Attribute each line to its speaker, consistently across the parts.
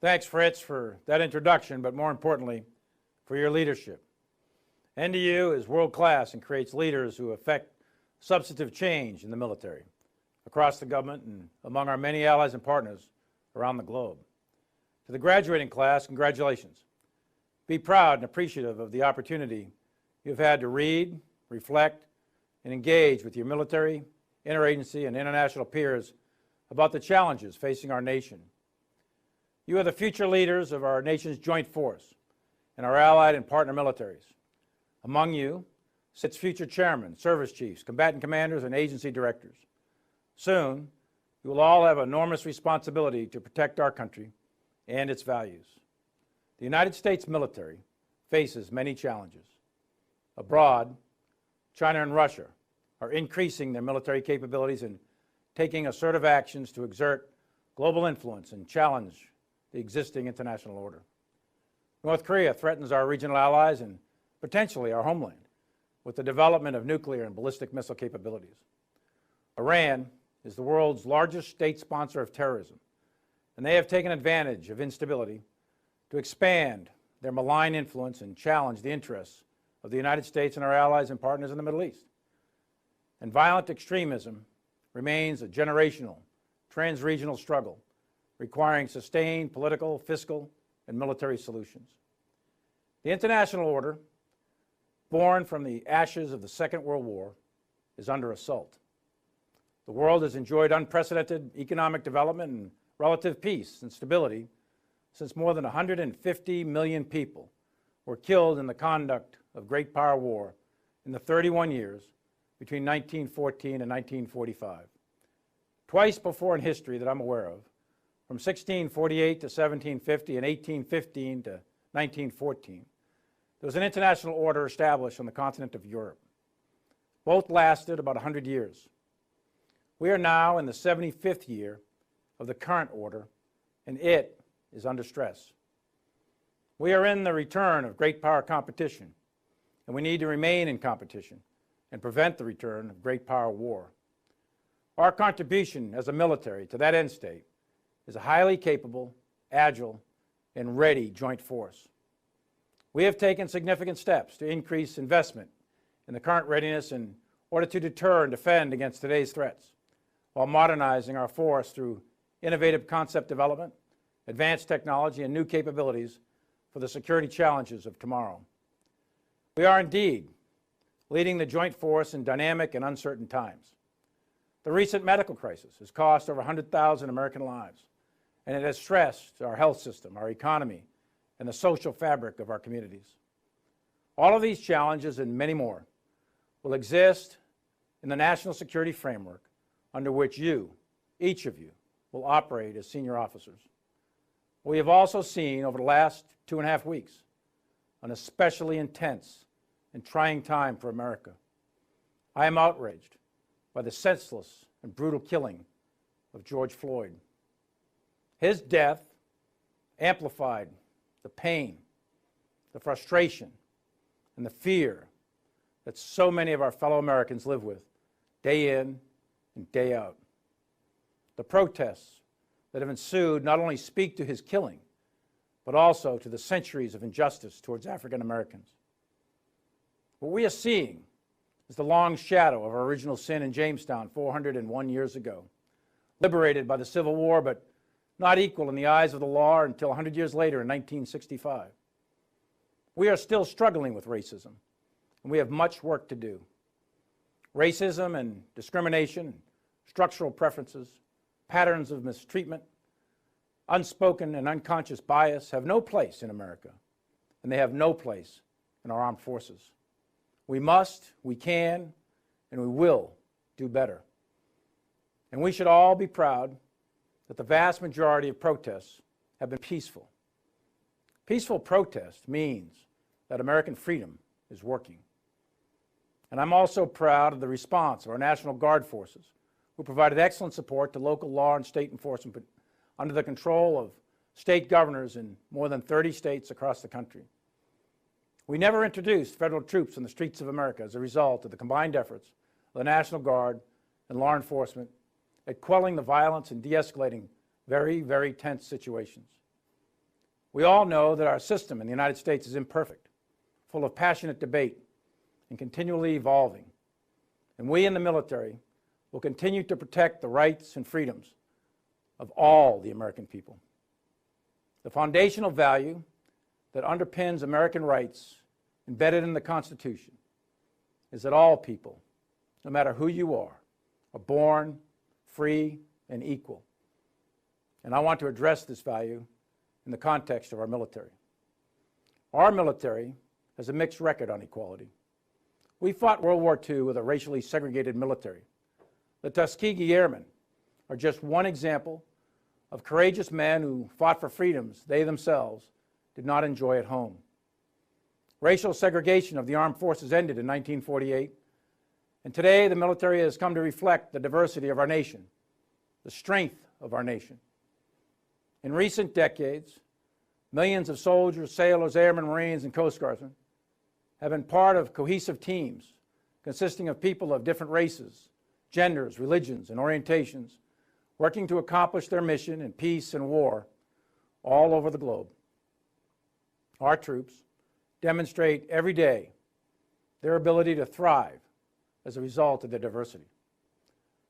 Speaker 1: Thanks, Fritz, for that introduction, but more importantly, for your leadership. NDU is world-class and creates leaders who effect substantive change in the military, across the government, and among our many allies and partners around the globe. To the graduating class, congratulations. Be proud and appreciative of the opportunity you've had to read, reflect, and engage with your military, interagency, and international peers about the challenges facing our nation. You are the future leaders of our nation's joint force and our allied and partner militaries. Among you sits future chairmen, service chiefs, combatant commanders, and agency directors. Soon, you will all have enormous responsibility to protect our country and its values. The United States military faces many challenges. Abroad, China and Russia are increasing their military capabilities and taking assertive actions to exert global influence and challenge the existing international order. North Korea threatens our regional allies and potentially our homeland with the development of nuclear and ballistic missile capabilities. Iran is the world's largest state sponsor of terrorism, and they have taken advantage of instability to expand their malign influence and challenge the interests of the United States and our allies and partners in the Middle East. And violent extremism remains a generational, trans-regional struggle requiring sustained political, fiscal, and military solutions. The international order, born from the ashes of the Second World War, is under assault. The world has enjoyed unprecedented economic development and relative peace and stability since more than 150 million people were killed in the conduct of Great Power War in the 31 years between 1914 and 1945. Twice before in history that I'm aware of, from 1648 to 1750 and 1815 to 1914, there was an international order established on the continent of Europe. Both lasted about 100 years. We are now in the 75th year of the current order, and it is under stress. We are in the return of great power competition, and we need to remain in competition and prevent the return of great power war. Our contribution as a military to that end state is a highly capable, agile, and ready joint force. We have taken significant steps to increase investment in the current readiness in order to deter and defend against today's threats, while modernizing our force through innovative concept development, advanced technology, and new capabilities for the security challenges of tomorrow. We are indeed leading the joint force in dynamic and uncertain times. The recent medical crisis has cost over 100,000 American lives, and it has stressed our health system, our economy, and the social fabric of our communities. All of these challenges and many more will exist in the national security framework under which you, each of you, will operate as senior officers. We have also seen over the last 2.5 weeks an especially intense and trying time for America. I am outraged by the senseless and brutal killing of George Floyd. His death amplified the pain, the frustration, and the fear that so many of our fellow Americans live with day in and day out. The protests that have ensued not only speak to his killing, but also to the centuries of injustice towards African Americans. What we are seeing is the long shadow of our original sin in Jamestown 401 years ago, liberated by the Civil War, but not equal in the eyes of the law until 100 years later in 1965. We are still struggling with racism, and we have much work to do. Racism and discrimination, structural preferences, patterns of mistreatment, unspoken and unconscious bias have no place in America, and they have no place in our armed forces. We must, we can, and we will do better. And we should all be proud that the vast majority of protests have been peaceful. Peaceful protest means that American freedom is working. And I'm also proud of the response of our National Guard forces, who provided excellent support to local law and state enforcement under the control of state governors in more than 30 states across the country. We never introduced federal troops in the streets of America as a result of the combined efforts of the National Guard and law enforcement at quelling the violence and de-escalating very, very tense situations. We all know that our system in the United States is imperfect, full of passionate debate, and continually evolving. And we in the military will continue to protect the rights and freedoms of all the American people. The foundational value that underpins American rights embedded in the Constitution is that all people, no matter who you are born free and equal. And I want to address this value in the context of our military. Our military has a mixed record on equality. We fought World War II with a racially segregated military. The Tuskegee Airmen are just one example of courageous men who fought for freedoms they themselves did not enjoy at home. Racial segregation of the armed forces ended in 1948, and today the military has come to reflect the diversity of our nation, the strength of our nation. In recent decades, millions of soldiers, sailors, airmen, Marines, and Coast Guardsmen have been part of cohesive teams consisting of people of different races, genders, religions, and orientations, working to accomplish their mission in peace and war all over the globe. Our troops demonstrate every day their ability to thrive as a result of their diversity.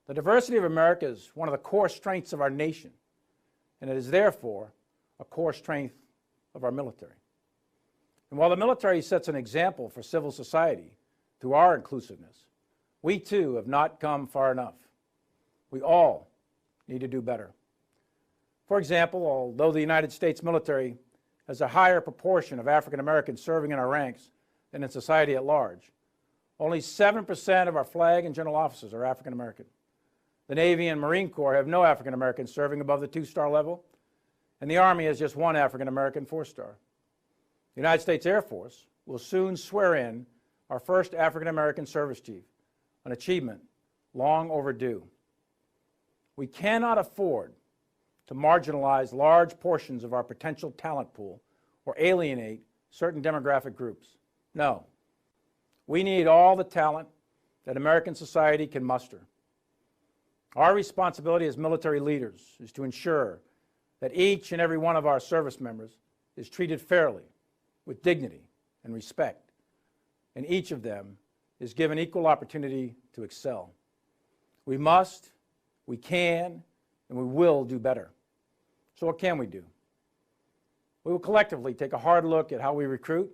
Speaker 1: The diversity of America is one of the core strengths of our nation, and it is therefore a core strength of our military. And while the military sets an example for civil society through our inclusiveness, we too have not come far enough. We all need to do better. For example, although the United States military has a higher proportion of African Americans serving in our ranks than in society at large, only 7% of our flag and general officers are African American. The Navy and Marine Corps have no African Americans serving above the 2-star level, and the Army has just one African American 4-star. The United States Air Force will soon swear in our first African American service chief, an achievement long overdue. We cannot afford to marginalize large portions of our potential talent pool or alienate certain demographic groups. No. We need all the talent that American society can muster. Our responsibility as military leaders is to ensure that each and every one of our service members is treated fairly, with dignity and respect, and each of them is given equal opportunity to excel. We must, we can, and we will do better. So what can we do? We will collectively take a hard look at how we recruit,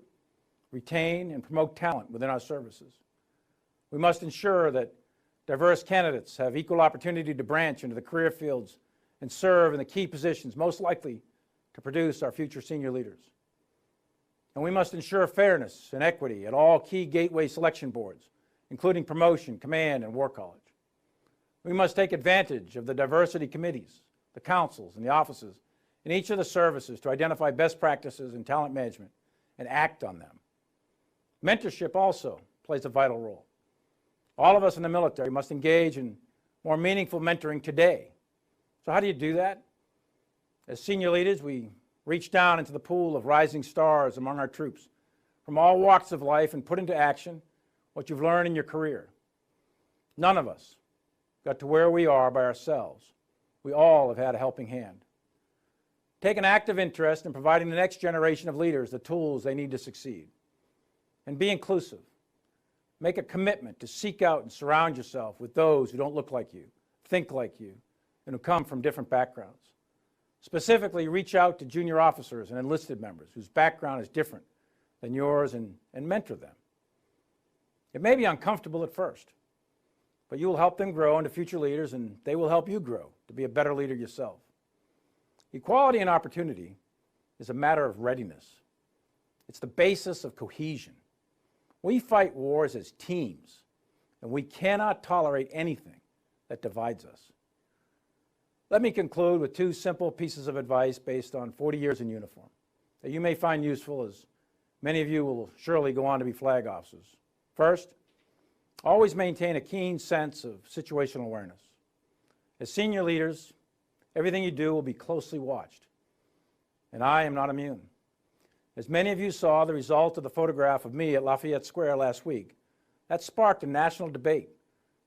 Speaker 1: retain, and promote talent within our services. We must ensure that diverse candidates have equal opportunity to branch into the career fields and serve in the key positions most likely to produce our future senior leaders. And we must ensure fairness and equity at all key gateway selection boards, including promotion, command, and war college. We must take advantage of the diversity committees, the councils, and the offices in each of the services to identify best practices in talent management and act on them. Mentorship also plays a vital role. All of us in the military must engage in more meaningful mentoring today. So how do you do that? As senior leaders, we reach down into the pool of rising stars among our troops from all walks of life and put into action what you've learned in your career. None of us got to where we are by ourselves. We all have had a helping hand. Take an active interest in providing the next generation of leaders the tools they need to succeed. And be inclusive. Make a commitment to seek out and surround yourself with those who don't look like you, think like you, and who come from different backgrounds. Specifically, reach out to junior officers and enlisted members whose background is different than yours and mentor them. It may be uncomfortable at first, but you will help them grow into future leaders, and they will help you grow to be a better leader yourself. Equality and opportunity is a matter of readiness. It's the basis of cohesion. We fight wars as teams, and we cannot tolerate anything that divides us. Let me conclude with 2 simple pieces of advice based on 40 years in uniform that you may find useful, as many of you will surely go on to be flag officers. First, always maintain a keen sense of situational awareness. As senior leaders, everything you do will be closely watched, and I am not immune. As many of you saw the result of the photograph of me at Lafayette Square last week, that sparked a national debate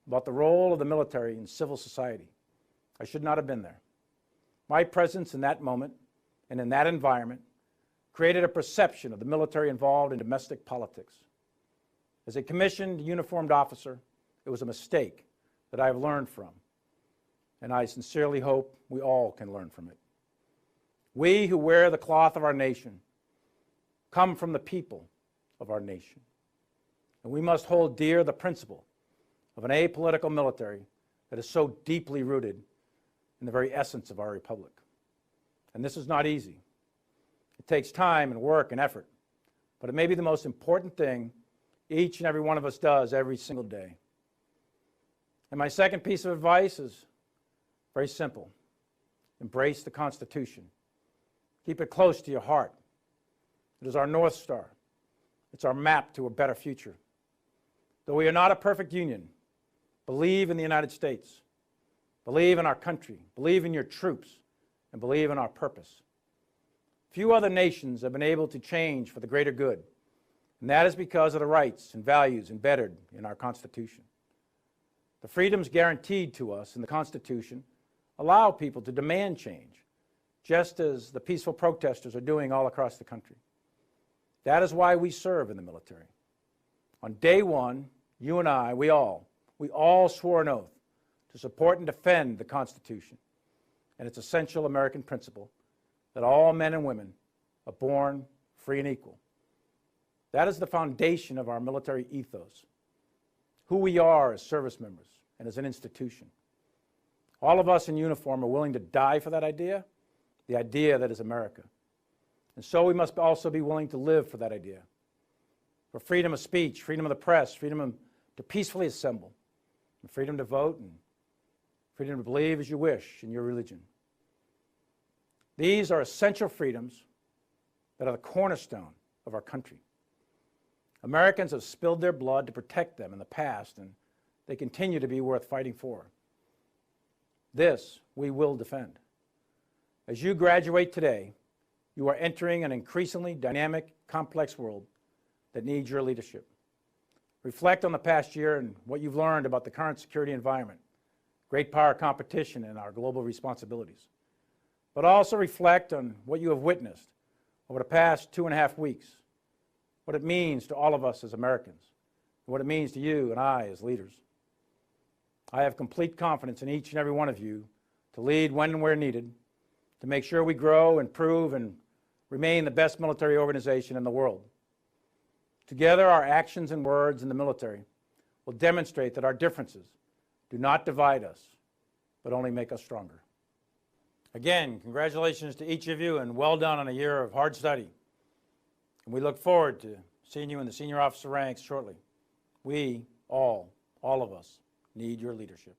Speaker 1: about the role of the military in civil society. I should not have been there. My presence in that moment and in that environment created a perception of the military involved in domestic politics. As a commissioned uniformed officer, it was a mistake that I have learned from, and I sincerely hope we all can learn from it. We who wear the cloth of our nation come from the people of our nation, and we must hold dear the principle of an apolitical military that is so deeply rooted in the very essence of our republic. And this is not easy. It takes time and work and effort, but it may be the most important thing each and every one of us does every single day. And my second piece of advice is very simple. Embrace the Constitution. Keep it close to your heart. It is our North Star. It's our map to a better future. Though we are not a perfect union, believe in the United States. Believe in our country. Believe in your troops. And believe in our purpose. Few other nations have been able to change for the greater good, and that is because of the rights and values embedded in our Constitution. The freedoms guaranteed to us in the Constitution allow people to demand change, just as the peaceful protesters are doing all across the country. That is why we serve in the military. On day one, you and I, we all swore an oath to support and defend the Constitution and its essential American principle that all men and women are born free and equal. That is the foundation of our military ethos, who we are as service members and as an institution. All of us in uniform are willing to die for that idea, the idea that is America. And so we must also be willing to live for that idea, for freedom of speech, freedom of the press, freedom to peacefully assemble, and freedom to vote, and freedom to believe as you wish in your religion. These are essential freedoms that are the cornerstone of our country. Americans have spilled their blood to protect them in the past, and they continue to be worth fighting for. This we will defend. As you graduate today, you are entering an increasingly dynamic, complex world that needs your leadership. Reflect on the past year and what you've learned about the current security environment, great power competition, and our global responsibilities. But also reflect on what you have witnessed over the past 2.5 weeks, what it means to all of us as Americans, and what it means to you and I as leaders. I have complete confidence in each and every one of you to lead when and where needed, to make sure we grow, improve, and remain the best military organization in the world. Together, our actions and words in the military will demonstrate that our differences do not divide us, but only make us stronger. Again, congratulations to each of you, and well done on a year of hard study. And we look forward to seeing you in the senior officer ranks shortly. We all of us, need your leadership.